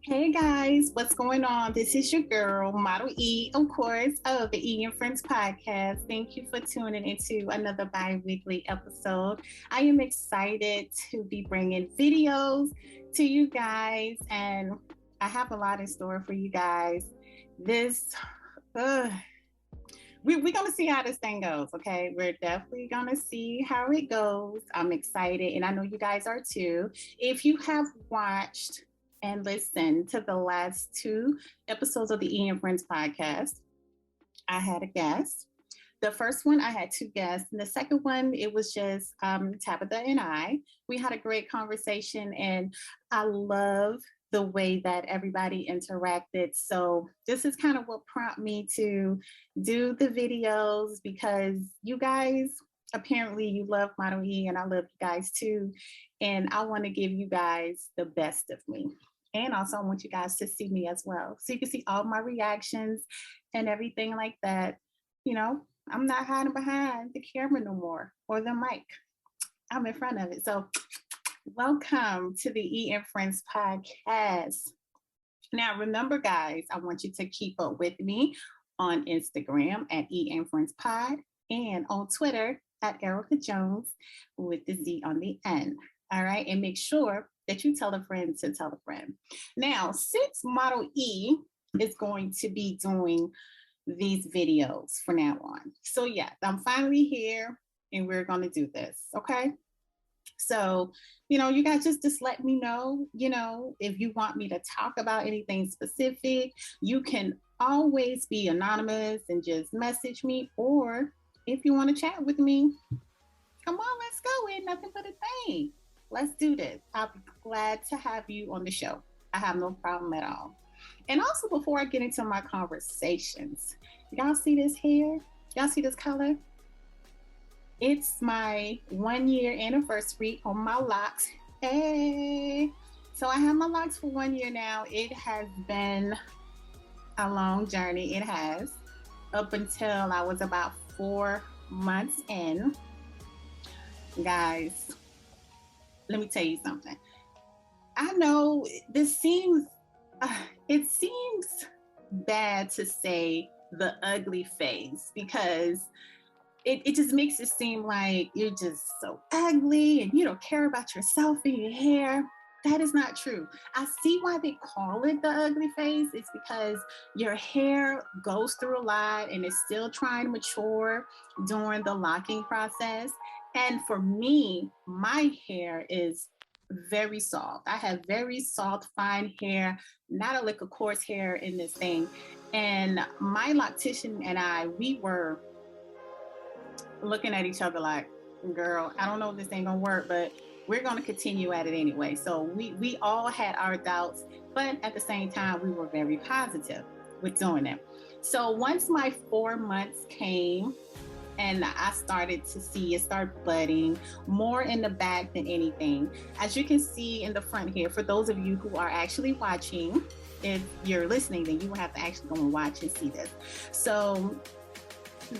Hey guys, what's going on? This is your girl, Model E, of course, of the E and Friends podcast. Thank you for tuning into another bi weekly episode. I am excited to be bringing videos to you guys, and I have a lot in store for you guys. This, uh, we're going to see how this thing goes, okay? We're definitely going to see how it goes. I'm excited, and I know you guys are too. If you have watched and listened to the last two episodes of the E and Friends podcast, I had a guest. The first one, I had two guests. And the second one, it was just Tabitha and I. We had a great conversation, and I love the way that everybody interacted. So, this is kind of what prompted me to do the videos because you guys apparently you love Model E, and I love you guys too. And I want to give you guys the best of me. And also, I want you guys to see me as well. So, you can see all my reactions and everything like that. You know, I'm not hiding behind the camera no more or the mic. I'm in front of it. So, welcome to the E and Friends podcast. Now, remember, guys, I want you to keep up with me on Instagram at E and Friends Pod and on Twitter at Erica Jones with the Z on the end. All right. And make sure that you tell a friend to tell a friend. Now, since Model E is going to be doing these videos from now on. So, yeah, I'm finally here and we're going to do this. Okay. So, you guys just let me know, if you want me to talk about anything specific, you can always be anonymous and just message me. Or if you want to chat with me, come on, let's go. Ain't nothing but a thing. Let's do this. I'll be glad to have you on the show. I have no problem at all. And also, before I get into my conversations, y'all see this hair? Y'all see this color? It's my 1 year anniversary on my locks. Hey. So I have my locks for 1 year now. It has been a long journey. It has. Up until I was about 4 months in. Guys, let me tell you something. I know this seems, it seems bad to say the ugly phase because it just makes it seem like you're just so ugly and you don't care about yourself and your hair. That is not true. I see why they call it the ugly phase. It's because your hair goes through a lot and is still trying to mature during the locking process. And for me, my hair is very soft. I have very soft, fine hair, not a lick of coarse hair in this thing. And my loctician and I, we were looking at each other like, girl, I don't know if this ain't gonna work, but we're gonna continue at it anyway. So we all had our doubts, but at the same time, we were very positive with doing it. So once my 4 months came and I started to see it start budding more in the back than anything. As you can see in the front here, for those of you who are actually watching, if you're listening, then you will have to actually go and watch and see this. So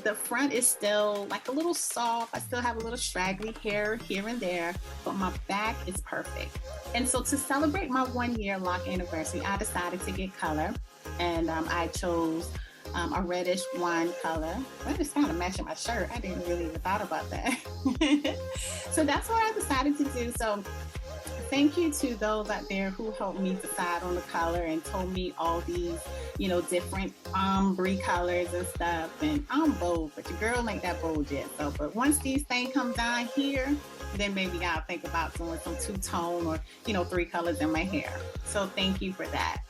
the front is still like a little soft. I still have a little straggly hair here and there, but my back is perfect. And so to celebrate my 1 year lock anniversary, I decided to get color, and I chose a reddish wine color. That is kind of matching my shirt. I didn't really even thought about that. So that's what I decided to do. So thank you to those out there who helped me decide on the color and told me all these, different ombre colors and stuff. And I'm bold, but your girl ain't that bold yet. So, but once these things come down here, then maybe I'll think about doing some two-tone or, three colors in my hair. So thank you for that.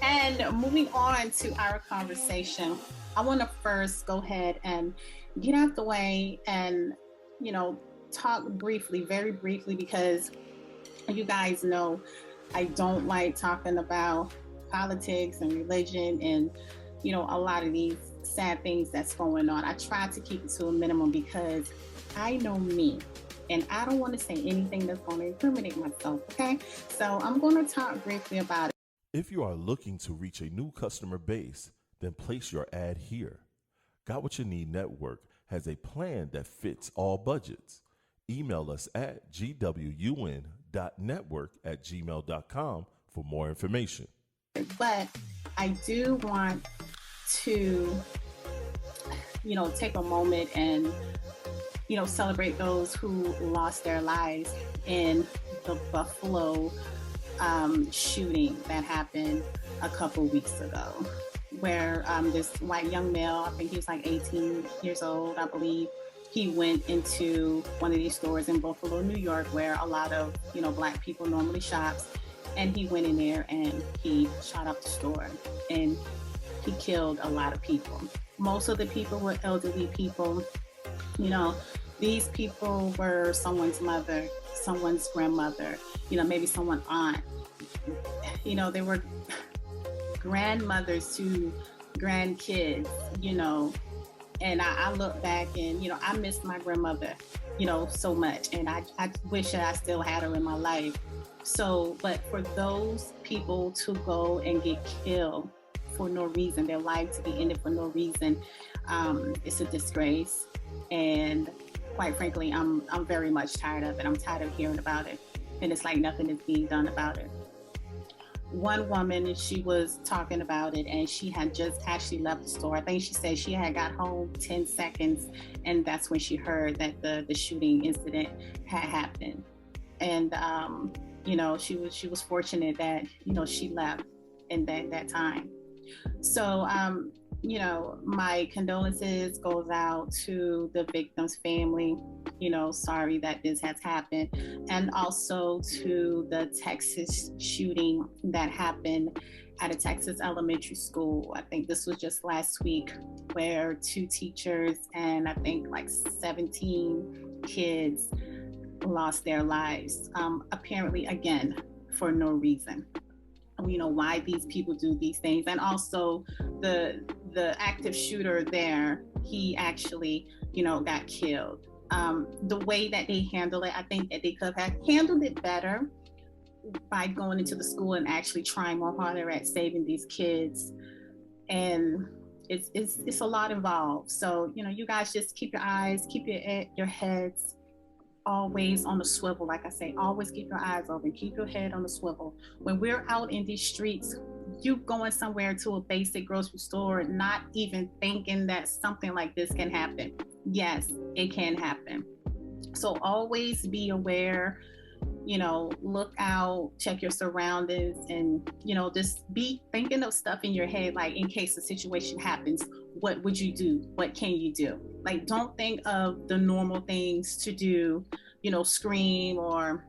And moving on to our conversation, I want to first go ahead and get out the way and, talk briefly, very briefly, because you guys know I don't like talking about politics and religion and, a lot of these sad things that's going on. I try to keep it to a minimum because I know me and I don't want to say anything that's going to incriminate myself. Okay. So I'm going to talk briefly about it. If you are looking to reach a new customer base, then place your ad here. Got What You Need Network has a plan that fits all budgets. Email us at gwun.network@gmail.com for more information. But I do want to, take a moment and, celebrate those who lost their lives in the Buffalo shooting that happened a couple weeks ago, where this white young male, I think he was like 18 years old, I believe, he went into one of these stores in Buffalo, New York, where a lot of, Black people normally shops. And he went in there and he shot up the store and he killed a lot of people. Most of the people were elderly people. These people were someone's mother, someone's grandmother, maybe someone's aunt. They were grandmothers to grandkids, and I look back and, I miss my grandmother, so much. And I wish that I still had her in my life. So, but for those people to go and get killed for no reason, their life to be ended for no reason, it's a disgrace. And quite frankly, I'm very much tired of it. I'm tired of hearing about it. And it's like nothing is being done about it. One woman, she was talking about it and she had just actually left the store. I think she said she had got home 10 seconds and that's when she heard that the shooting incident had happened. And, she was fortunate that, she left in that time. So, my condolences goes out to the victim's family, sorry that this has happened. And also to the Texas shooting that happened at a Texas elementary school. I think this was just last week, where 2 teachers and I think like 17 kids lost their lives, apparently again, for no reason. Why these people do these things. And also the active shooter there, he actually, got killed. The way that they handle it, I think that they could have handled it better by going into the school and actually trying more harder at saving these kids. And it's a lot involved. So, you guys just keep your eyes, keep your heads always on the swivel. Like I say, always keep your eyes open, keep your head on the swivel. When we're out in these streets, you going somewhere to a basic grocery store, not even thinking that something like this can happen. Yes, it can happen. So always be aware, look out, check your surroundings, and, just be thinking of stuff in your head, like in case a situation happens, what would you do? What can you do? Like, don't think of the normal things to do, scream or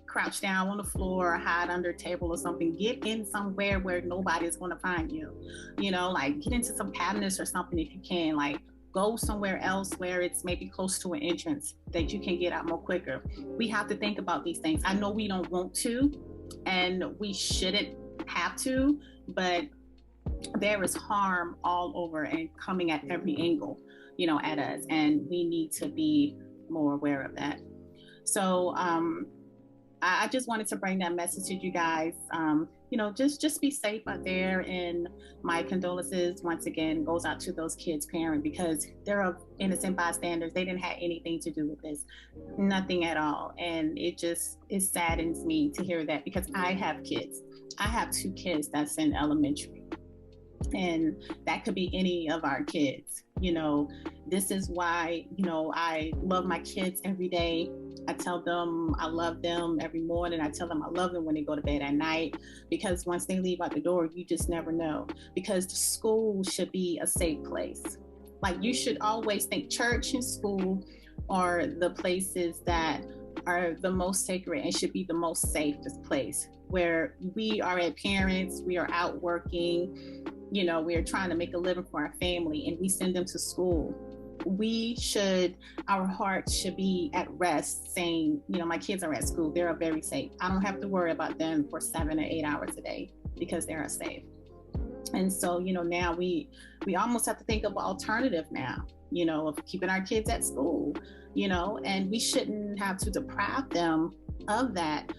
crouch down on the floor or hide under a table or something. Get in somewhere where nobody's going to find you, like get into some cabinets or something if you can, like go somewhere else where it's maybe close to an entrance that you can get out more quicker. We have to think about these things. I know we don't want to, and we shouldn't have to, but there is harm all over and coming at every angle, at us, and we need to be more aware of that. So I just wanted to bring that message to you guys. Just be safe out there. And my condolences once again goes out to those kids' parents, because they're innocent bystanders. They didn't have anything to do with this, nothing at all. And it saddens me to hear that, because I have kids. I have 2 kids that's in elementary, and that could be any of our kids. This is why, I love my kids every day. I tell them I love them every morning. I tell them I love them when they go to bed at night, because once they leave out the door, you just never know. Because the school should be a safe place. Like, you should always think church and school are the places that are the most sacred and should be the most safest place, where we are as parents, we are out working, we are trying to make a living for our family, and we send them to school. Our hearts should be at rest saying, my kids are at school, they're very safe. I don't have to worry about them for 7 or 8 hours a day because they are safe. And so, now we almost have to think of an alternative now, of keeping our kids at school, and we shouldn't have to deprive them of that.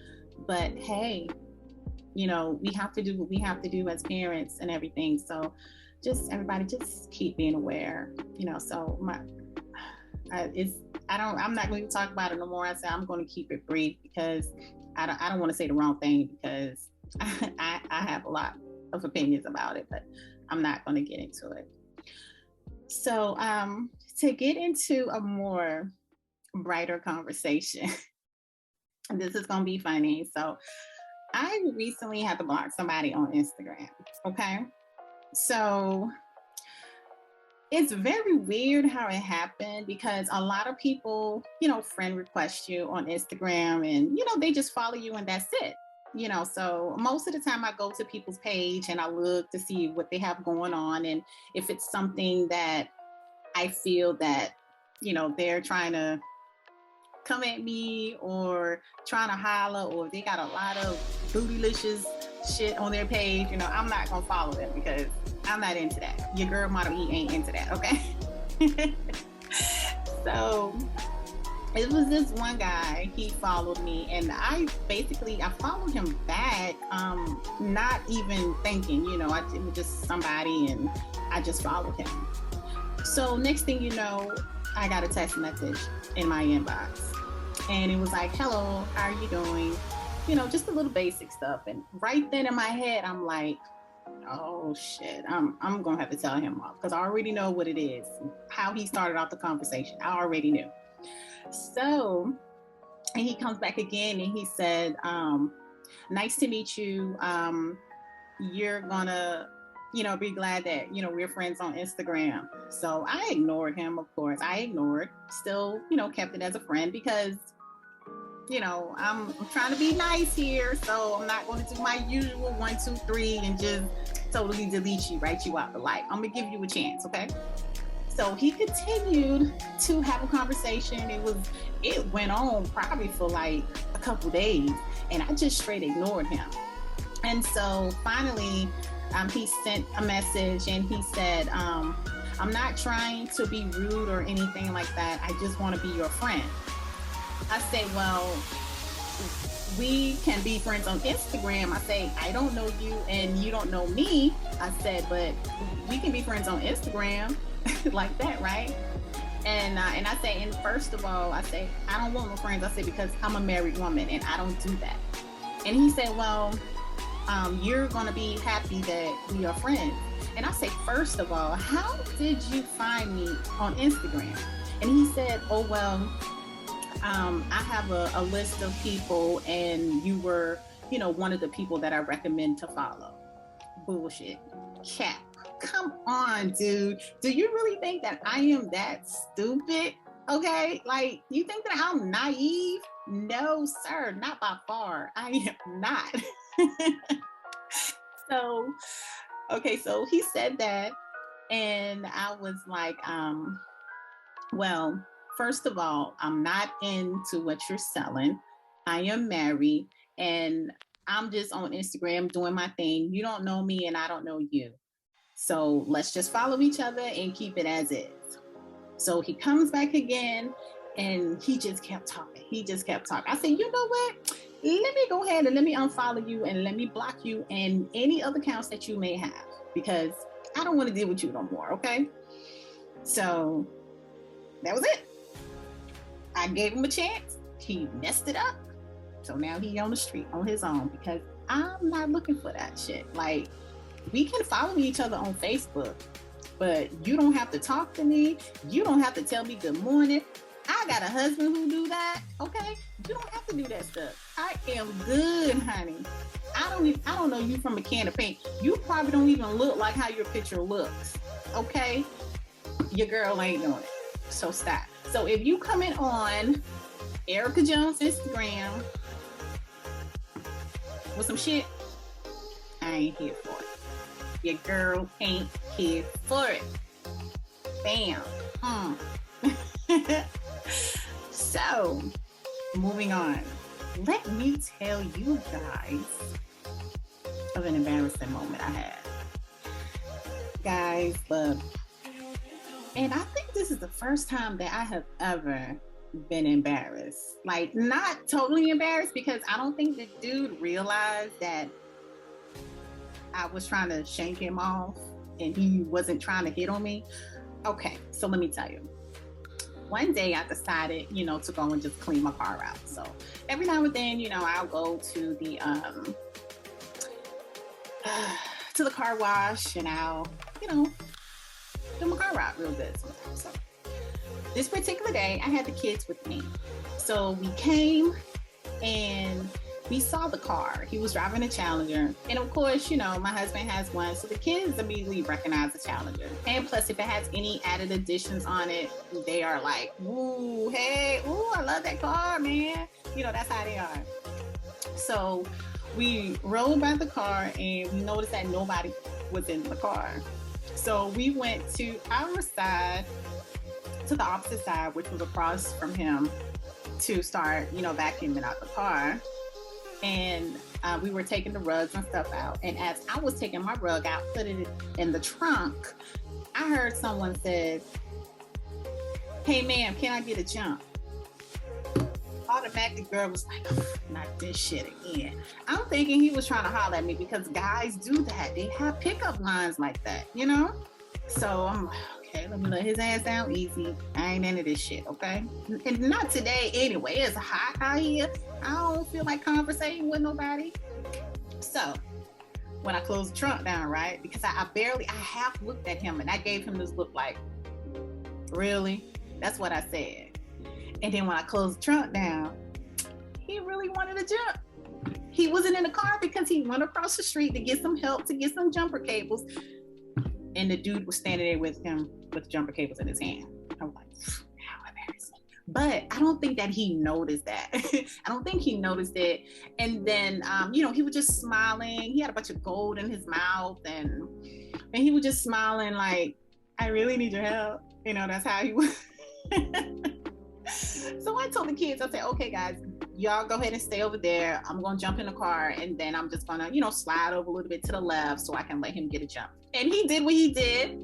But hey, we have to do what we have to do as parents and everything. So everybody just keep being aware, so I'm not going to talk about it no more. I said, I'm going to keep it brief, because I don't want to say the wrong thing, because I have a lot of opinions about it, but I'm not going to get into it. So to get into a more brighter conversation, this is going to be funny. So I recently had to block somebody on Instagram. Okay. So it's very weird how it happened because a lot of people, friend request you on Instagram and, they just follow you and that's it. So most of the time I go to people's page and I look to see what they have going on. And if it's something that I feel that, they're trying to come at me or trying to holler, or if they got a lot of bootylicious shit on their page, I'm not gonna follow them because I'm not into that. Your girl Model E ain't into that, okay? So it was this one guy, he followed me and I followed him back, not even thinking, it was just somebody and I just followed him. So next thing you know, I got a text message in my inbox and it was like, hello, how are you doing? Just a little basic stuff. And right then in my head, I'm like, oh shit, I'm gonna have to tell him off because I already know what it is, how he started off the conversation. I already knew. So, and he comes back again and he said, nice to meet you. You're gonna, be glad that, we're friends on Instagram. So I ignored him, of course. Still, kept it as a friend because, I'm trying to be nice here. So I'm not going to do my usual 1, 2, 3 and just totally delete you, write you out the life. I'm going to give you a chance, okay? So he continued to have a conversation. It went on probably for like a couple days and I just straight ignored him. And so finally, he sent a message and he said, I'm not trying to be rude or anything like that. I just want to be your friend. I say, well, we can be friends on Instagram. I say, I don't know you and you don't know me. I said, but we can be friends on Instagram like that, right? And I say, and first of all, I say, I don't want no friends. I say, because I'm a married woman and I don't do that. And he said, well, you're going to be happy that we are friends. And I say, first of all, how did you find me on Instagram? And he said, oh, well, I have a list of people and you were, one of the people that I recommend to follow. Bullshit. Cap. Come on, dude. Do you really think that I am that stupid? Okay. Like, you think that I'm naive? No, sir. Not by far. I am not. So, okay. So he said that and I was like, well, first of all, I'm not into what you're selling. I am married and I'm just on Instagram doing my thing. You don't know me and I don't know you. So let's just follow each other and keep it as is. So he comes back again and he just kept talking. I said, you know what? Let me go ahead and let me unfollow you and let me block you and any other accounts that you may have because I don't want to deal with you no more, okay? So that was it. I gave him a chance. He messed it up. So now he on the street on his own because I'm not looking for that shit. Like, we can follow each other on Facebook, but you don't have to talk to me. You don't have to tell me good morning. I got a husband who do that, okay? You don't have to do that stuff. I am good, honey. I don't know you from a can of paint. You probably don't even look like how your picture looks, okay? Your girl ain't doing it. So stop. So if you coming on Erica Jones Instagram with some shit, I ain't here for it. Your girl ain't here for it. Bam. So, moving on. Let me tell you guys of an embarrassing moment I had. Guys, look. And I think this is the first time that I have ever been embarrassed. Like, not totally embarrassed because I don't think the dude realized that I was trying to shank him off and he wasn't trying to hit on me. Okay, so let me tell you. One day I decided, to go and just clean my car out. So every now and then, I'll go to the to the car wash and I'll, do my car ride real good sometimes. So this particular day, I had the kids with me. So we came and we saw the car. He was driving a Challenger. And of course, my husband has one. So the kids immediately recognize the Challenger. And plus, if it has any added additions on it, they are like, ooh, hey, ooh, I love that car, man. That's how they are. So we rolled by the car and we noticed that nobody was in the car. So we went to our side, to the opposite side, which was across from him, to start, vacuuming out the car. And we were taking the rugs and stuff out. And as I was taking my rug out, putting it in the trunk, I heard someone said, "Hey, ma'am, can I get a jump?" Automatically, girl was like, not this shit again. I'm thinking he was trying to holler at me because guys do that. They have pickup lines like that, So I'm like, okay, let me let his ass down easy. I ain't into this shit, okay? And not today anyway. It's hot out here. I don't feel like conversating with nobody. So when I closed the trunk down, right? Because I half looked at him and I gave him this look like, really? That's what I said. And then when I closed the trunk down, he really wanted to jump. He wasn't in the car because he went across the street to get some help, to get some jumper cables. And the dude was standing there with him with jumper cables in his hand. I was like, how embarrassing. But I don't think that he noticed that. I don't think he noticed it. And then, he was just smiling. He had a bunch of gold in his mouth. And he was just smiling like, I really need your help. That's how he was. So I told the kids, I said, okay, guys, y'all go ahead and stay over there. I'm going to jump in the car and then I'm just going to, slide over a little bit to the left so I can let him get a jump. And he did what he did.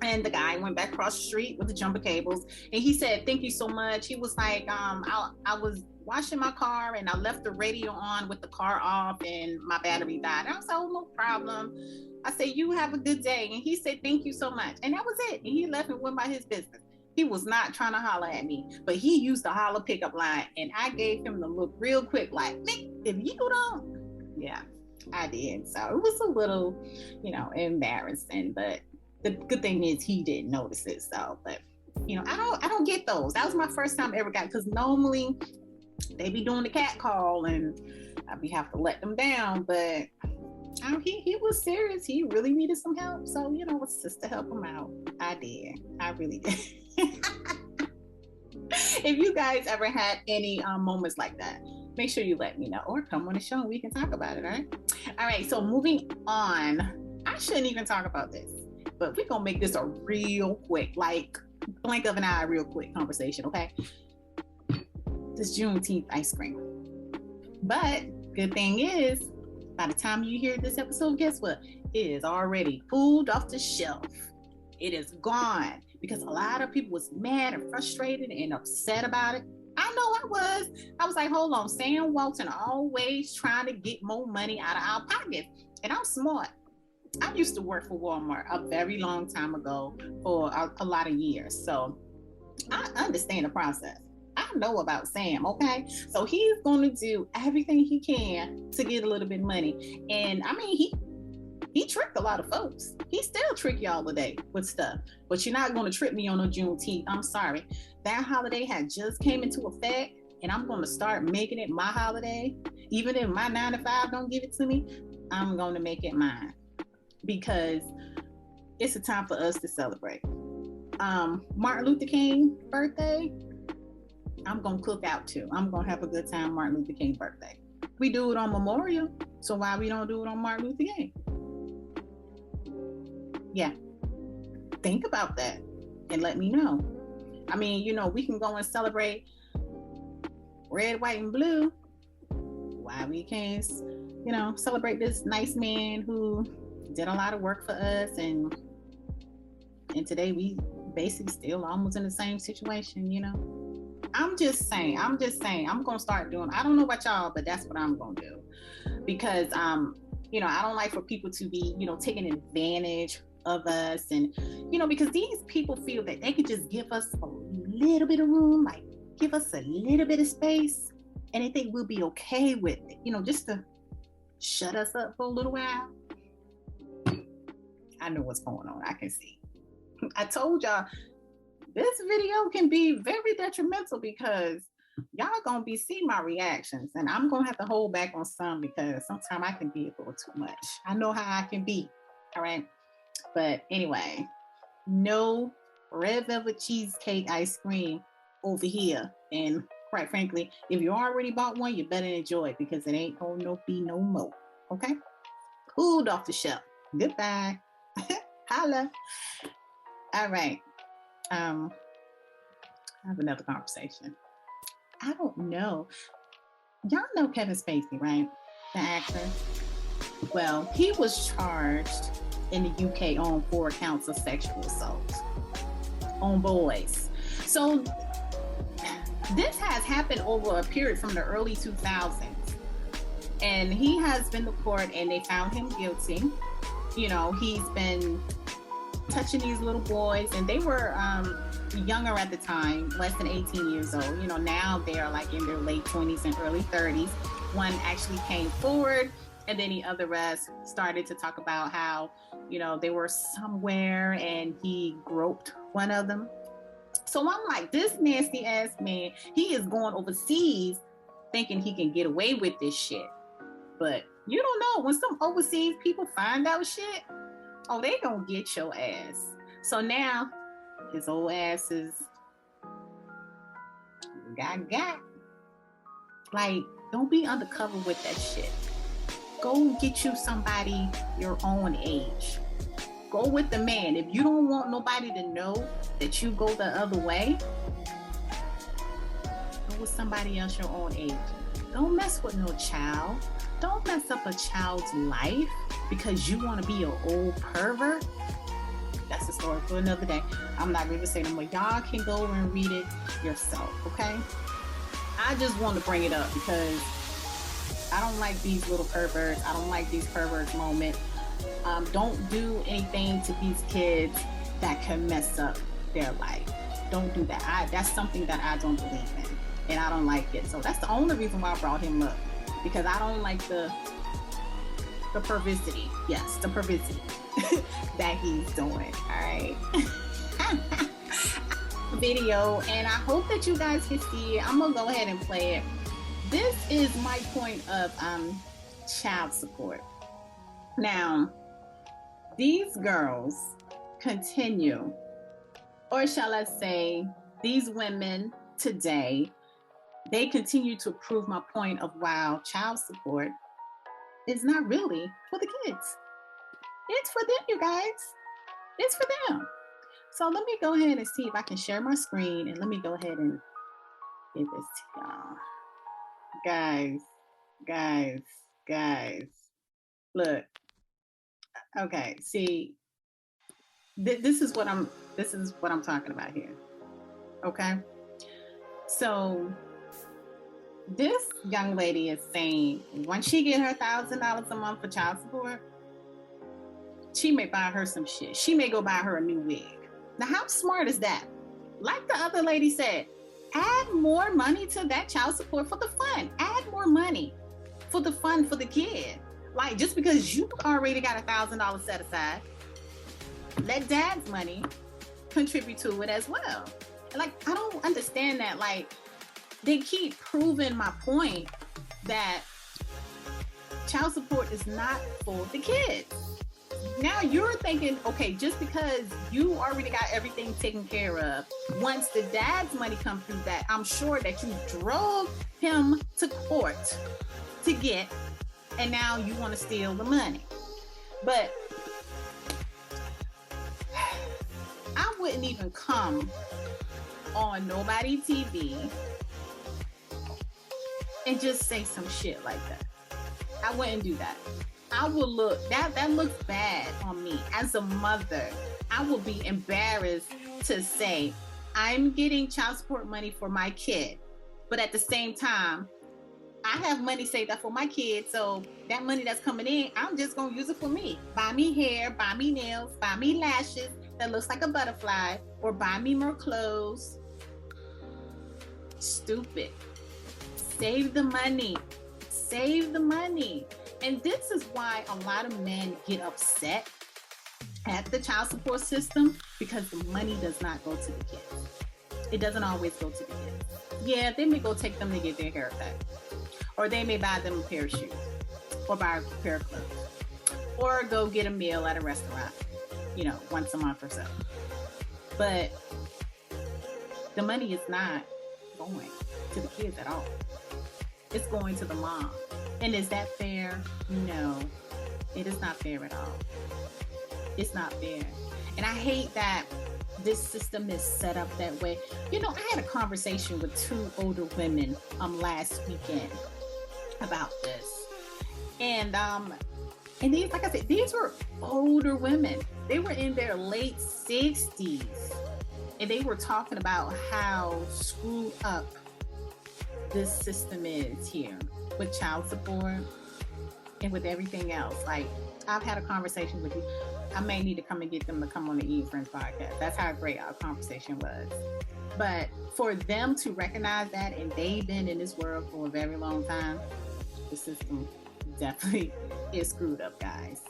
And the guy went back across the street with the jumper cables. And he said, thank you so much. He was like, I was washing my car and I left the radio on with the car off and my battery died. And I was like, oh, no problem. I said, you have a good day. And he said, thank you so much. And that was it. And he left and went by his business. He was not trying to holler at me, but he used the holler pickup line. And I gave him the look real quick, like, if you don't, yeah, I did. So it was a little, embarrassing, but the good thing is he didn't notice it. So, but I don't get those. That was my first time I ever got, because normally they be doing the cat call and I be have to let them down, but he was serious. He really needed some help. So, a sister help him out. I did. I really did. If you guys ever had any moments like that, make sure you let me know or come on the show and we can talk about it. All right. So moving on, I shouldn't even talk about this, but we're going to make this a real quick, like blink of an eye, real quick conversation. Okay. This Juneteenth ice cream. But good thing is, by the time you hear this episode, guess what? It is already pulled off the shelf. It is gone because a lot of people was mad and frustrated and upset about it. I know I was like, hold on, Sam Walton always trying to get more money out of our pockets. And I'm smart. I used to work for Walmart a very long time ago for a lot of years. So I understand the process. I know about Sam, okay? So he's going to do everything he can to get a little bit of money. And I mean, he tricked a lot of folks. He still trick y'all today with stuff. But you're not going to trick me on a Juneteenth. I'm sorry. That holiday had just came into effect, and I'm going to start making it my holiday. Even if my 9 to 5 don't give it to me, I'm going to make it mine. Because it's a time for us to celebrate. Martin Luther King birthday, I'm going to cook out too. I'm going to have a good time Martin Luther King birthday. We do it on Memorial, so why we don't do it on Martin Luther King? Yeah. Think about that and let me know. I mean, we can go and celebrate red, white, and blue. Why we can't, celebrate this nice man who did a lot of work for us, and today we basically still almost in the same situation, I'm just saying, I'm going to start doing, I don't know about y'all, but that's what I'm going to do. Because, I don't like for people to be, taking advantage of us. And, because these people feel that they could just give us a little bit of room, like give us a little bit of space, and they think we'll be okay with it, just to shut us up for a little while. I know what's going on. I can see. I told y'all this video can be very detrimental because y'all gonna be seeing my reactions, and I'm gonna have to hold back on some because sometimes I can be a little too much. I know how I can be. All right. But anyway, no red velvet cheesecake ice cream over here. And quite frankly, if you already bought one, you better enjoy it because it ain't gonna be no more. Okay? Pulled off the shelf. Goodbye. Holla. All right. I have another conversation. I don't know. Y'all know Kevin Spacey, right? The actor. Well, he was charged in the UK on 4 counts of sexual assault on boys. So this has happened over a period from the early 2000s. And he has been to court and they found him guilty. You know, he's been touching these little boys, and they were younger at the time, less than 18 years old. You know, now they are like in their late 20s and early 30s. One actually came forward, and then the other rest started to talk about how, you know, they were somewhere and he groped one of them. So I'm like, this nasty ass man, he is going overseas thinking he can get away with this shit. But you don't know, when some overseas people find out shit, oh, they gonna get your ass. So now his old ass is got. Like, don't be undercover with that shit. Go get you somebody your own age. Go with the man. If you don't want nobody to know that you go the other way, go with somebody else your own age. Don't mess with no child. Don't mess up a child's life because you want to be an old pervert. That's a story for another day. I'm not going to say no more. Y'all can go and read it yourself, okay? I just want to bring it up because I don't like these little perverts. I don't like these perverts moments. Don't do anything to these kids that can mess up their life. Don't do that. That's something that I don't believe in, and I don't like it. So that's the only reason why I brought him up, because I don't like the perversity. Yes, the perversity that he's doing. All right. Video, and I hope that you guys can see it. I'm gonna go ahead and play it. This is my point of child support. Now, these girls continue, or shall I say, these women today, they continue to prove my point of wow, child support is not really for the kids. It's for them, you guys. It's for them. So let me go ahead and see if I can share my screen, and let me go ahead and give this to y'all. Guys, look. Okay, see, this is what I'm talking about here. Okay, so this young lady is saying once she get her $1,000 a month for child support, she may buy her some shit. She may go buy her a new wig. Now, how smart is that? Like the other lady said, add more money to that child support for the fun. Add more money for the fun for the kid. Like, just because you already got $1,000 set aside, let dad's money contribute to it as well. Like, I don't understand that. Like, they keep proving my point that child support is not for the kids. Now you're thinking, okay, just because you already got everything taken care of, once the dad's money comes through that, I'm sure that you drove him to court to get, and now you want to steal the money. But I wouldn't even come on nobody TV and just say some shit like that. I wouldn't do that. I will look, that looks bad on me. As a mother, I will be embarrassed to say, I'm getting child support money for my kid, but at the same time, I have money saved up for my kid, so that money that's coming in, I'm just gonna use it for me. Buy me hair, buy me nails, buy me lashes that looks like a butterfly, or buy me more clothes. Stupid. Save the money. Save the money. And this is why a lot of men get upset at the child support system because the money does not go to the kids. It doesn't always go to the kids. Yeah, they may go take them to get their hair cut, or they may buy them a pair of shoes, or buy a pair of clothes, or go get a meal at a restaurant, once a month or so. But the money is not going to the kids at all. It's going to the mom. And is that fair? No, it is not fair at all. It's not fair. And I hate that this system is set up that way. I had a conversation with two older women last weekend about this. And these, like I said, these were older women. They were in their late 60s. And they were talking about how screwed up this system is here with child support and with everything else. Like, I've had a conversation with you. I may need to come and get them to come on the Eating Friends podcast. That's how great our conversation was. But for them to recognize that, and they've been in this world for a very long time, the system definitely is screwed up, guys.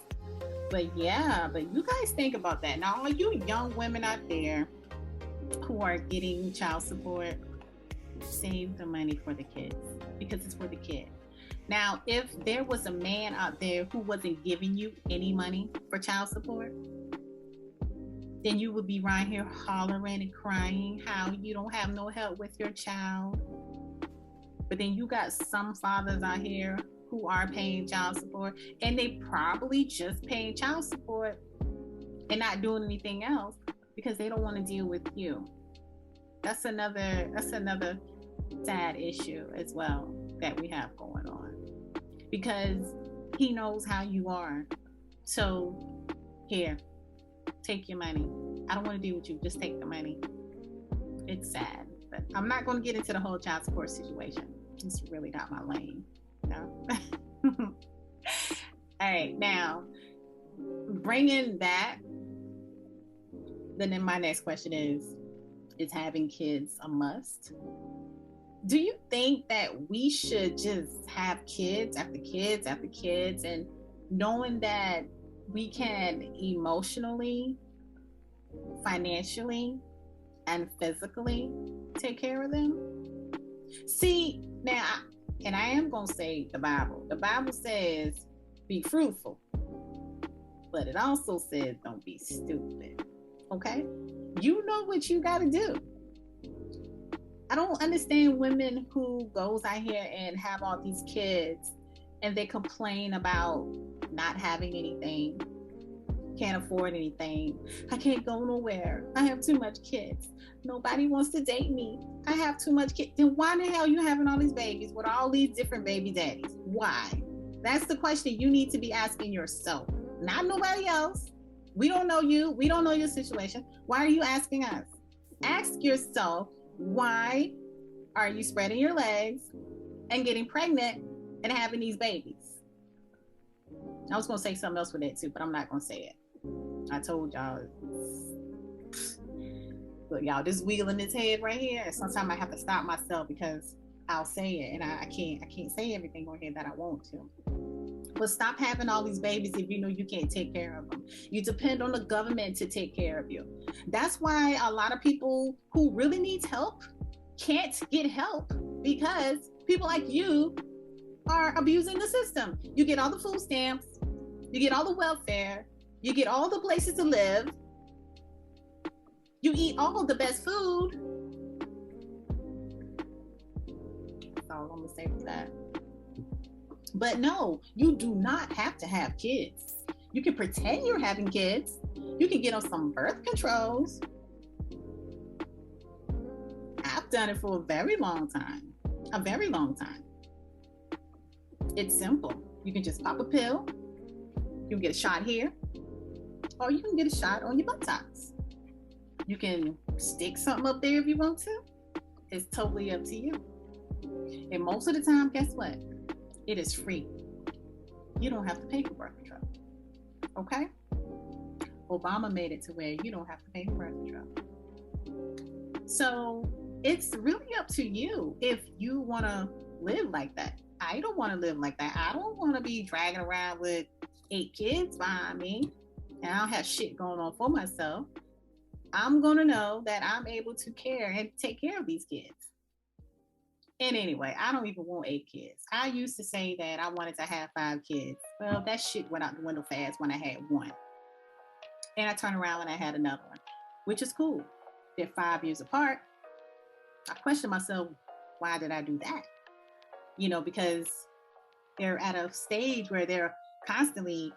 But you guys think about that. Now, all you young women out there who are getting child support, save the money for the kids, because it's for the kid. Now, if there was a man out there who wasn't giving you any money for child support, then you would be right here hollering and crying how you don't have no help with your child. But then you got some fathers out here who are paying child support, and they probably just paying child support and not doing anything else because they don't want to deal with you. That's another sad issue as well that we have going on, because he knows how you are. So here, take your money. I don't want to deal with you. Just take the money. It's sad, but I'm not going to get into the whole child support situation. It's really not my lane. No. All right, now bringing that, then my next question is having kids a must? Do you think that we should just have kids after kids after kids, and knowing that we can emotionally, financially, and physically take care of them? See, now, and I am going to say the Bible. The Bible says, be fruitful. But it also says, don't be stupid. Okay? You know what you got to do. I don't understand women who goes out here and have all these kids and they complain about not having anything, can't afford anything. I can't go nowhere. I have too much kids. Nobody wants to date me. I have too much kids. Then why the hell are you having all these babies with all these different baby daddies? Why? That's the question you need to be asking yourself, not nobody else. We don't know you. We don't know your situation. Why are you asking us? Ask yourself, why are you spreading your legs and getting pregnant and having these babies? I was going to say something else with it too, but I'm not going to say it. I told y'all. Look, y'all, this wheel in his head right here, sometimes I have to stop myself because I'll say it, and I can't say everything on here that I want to. But stop having all these babies if you know you can't take care of them. You depend on the government to take care of you. That's why a lot of people who really need help can't get help, because people like you are abusing the system. You get all the food stamps, you get all the welfare, you get all the places to live, you eat all the best food. That's all I'm gonna say for that. But no, you do not have to have kids. You can pretend you're having kids. You can get on some birth controls. I've done it for a very long time. It's simple. You can just pop a pill. You can get a shot here, or you can get a shot on your buttocks. You can stick something up there if you want to. It's totally up to you. And most of the time, guess what? It is free. You don't have to pay for birth control. Okay? Obama made it to where you don't have to pay for birth control. So it's really up to you if you want to live like that. I don't want to live like that. I don't want to be dragging around with 8 kids behind me. and I don't have shit going on for myself, I'm going to know that I'm able to care and take care of these kids. And anyway, I don't even want 8 kids. I used to say that I wanted to have 5 kids. Well, that shit went out the window fast when I had one. And I turned around and I had another one, which is cool. They're 5 years apart. I question myself, why did I do that? Because they're at a stage where they're constantly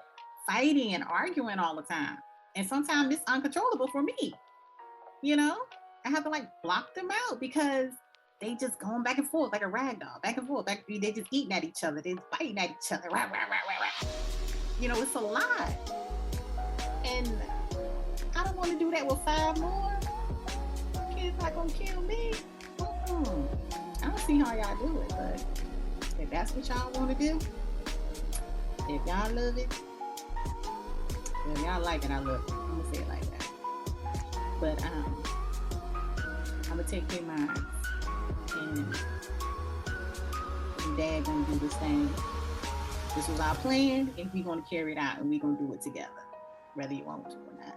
fighting and arguing all the time. And sometimes it's uncontrollable for me. I have to block them out because they just going back and forth like a rag doll, back and forth. They just eating at each other. They're fighting at each other. Rah, rah, rah, rah, rah. It's a lot. And I don't want to do that with 5 more. Kids not going to kill me. I don't see how y'all do it, but if that's what y'all want to do, if y'all love it, if y'all like it, I love it. I'm going to say it like that. But I'm going to take care of mine. And Dad gonna do this thing. This was our plan, and we're gonna carry it out, and we're gonna do it together, whether you want to or not.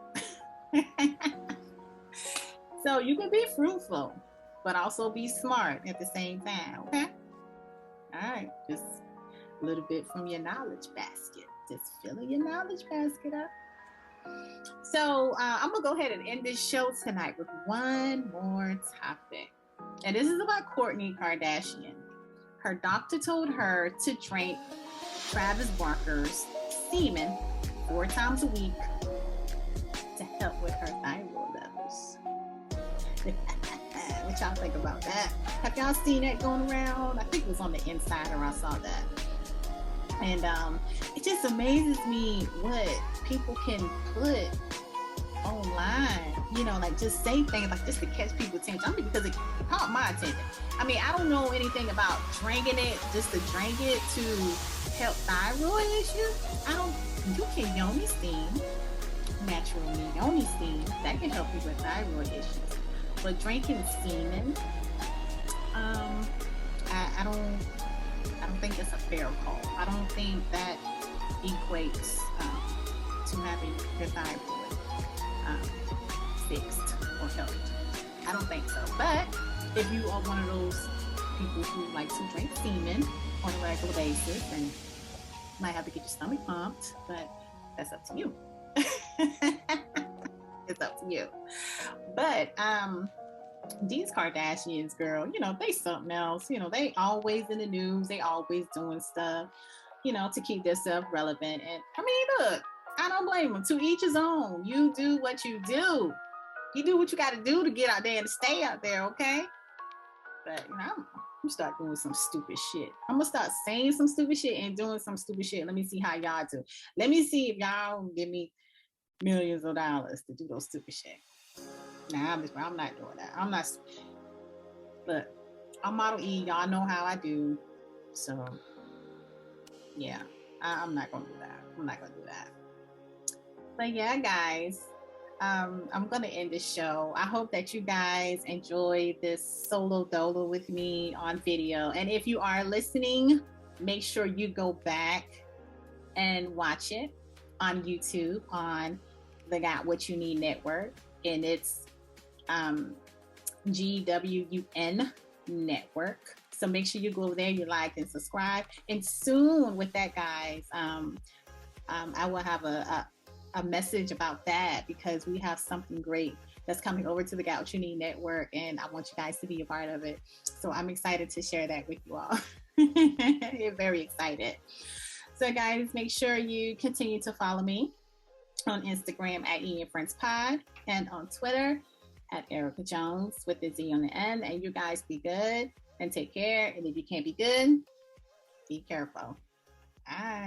So you can be fruitful, but also be smart at the same time. Okay. All right. Just a little bit from your knowledge basket. Just filling your knowledge basket up. So I'm gonna go ahead and end this show tonight with one more topic. And this is about Kourtney Kardashian. Her doctor told her to drink Travis Barker's semen 4 times a week to help with her thyroid levels. What y'all think about that? Have y'all seen that going around? I think it was on the Insider I saw that. And it just amazes me what people can put online, just say things just to catch people's attention. Because it caught my attention. I don't know anything about drinking it just to drink it to help thyroid issues. You can yoni steam, natural yoni steam, that can help you with thyroid issues. But drinking semen, I don't think it's a fair call. I don't think that equates to having your thyroid fixed or helped. I don't think so. But if you are one of those people who like to drink semen on a regular basis, and you might have to get your stomach pumped, but that's up to you. It's up to you. But these Kardashians, girl, they something else. They always in the news. They always doing stuff, to keep themselves relevant. And look, I don't blame them. To each his own. You do what you do. You do what you got to do to get out there and stay out there, okay? But, I'm going to start doing some stupid shit. I'm going to start saying some stupid shit and doing some stupid shit. Let me see how y'all do. Let me see if y'all give me millions of dollars to do those stupid shit. Nah, I'm not doing that. Look, I'm Model E. Y'all know how I do. So, yeah, I'm not going to do that. I'm not going to do that. But yeah, guys, I'm going to end the show. I hope that you guys enjoy this solo dolo with me on video. And if you are listening, make sure you go back and watch it on YouTube on the Got What You Need Network. And it's GWUN Network. So make sure you go over there, you like and subscribe. And soon with that, guys, I will have a message about that, because we have something great that's coming over to the Got What You Need Network, and I want you guys to be a part of it. So I'm excited to share that with you all. You're very excited. So guys, make sure you continue to follow me on Instagram at E and Friends Pod, and on Twitter at Erica Jones with the Z on the end. And you guys be good and take care. And if you can't be good, be careful. Bye.